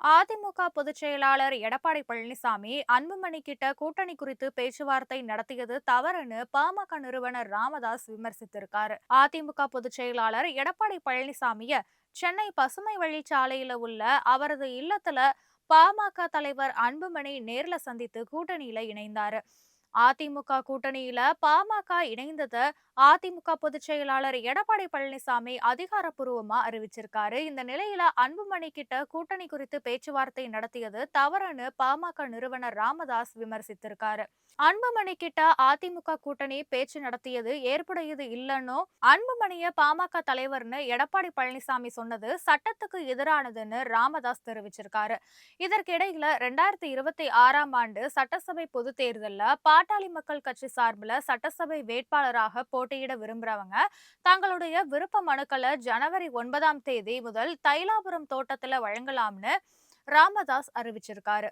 அதிமுக பொதுச் செயலாளர் எடப்பாடி பழனிசாமி அன்புமணி கிட்ட கூட்டணி குறித்து பேச்சுவார்த்தை நடத்தியது தவறுன்னு பாமக நிறுவனர் ராமதாஸ் விமர்சித்திருக்காரு. அதிமுக பொதுச் செயலாளர் எடப்பாடி பழனிசாமிய சென்னை பசுமை வழிச்சாலையில உள்ள அவரது இல்லத்துல பாமக தலைவர் அன்புமணி நேர்ல சந்தித்து கூட்டணியில இணைந்தாரு. அதிமுக கூட்டணியில பாமக இணைந்தத அதிமுக பொதுச் செயலாளர் எடப்பாடி பழனிசாமி அதிகாரப்பூர்வமா அறிவிச்சிருக்காரு. இந்த நிலையில அன்புமணி கிட்ட கூட்டணி குறித்து பேச்சுவார்த்தை நடத்தியது தவறுன்னு பாமக நிறுவனர் ராமதாஸ் விமர்சித்திருக்காரு. அன்புமணி கிட்ட அதிமுக கூட்டணி பேச்சு நடத்தியது ஏற்புடையது இல்லைன்னும், அன்புமணிய பாமக தலைவர்னு எடப்பாடி பழனிசாமி சொன்னது சட்டத்துக்கு எதிரானதுன்னு ராமதாஸ் தெரிவிச்சிருக்காரு. இதற்கிடையில 2026ஆம் ஆண்டு சட்டசபை பொதுத் தேர்தல்ல பாட்டாளி மக்கள் கட்சி சார்பில் சட்டசபை வேட்பாளராக போட்டியிட விரும்புறவங்க தங்களுடைய விருப்ப மனுக்களை ஜனவரி 9ஆம் தேதி முதல் தைலாபுரம் தோட்டத்துல வழங்கலாம்னு ராமதாஸ் அறிவிச்சிருக்காரு.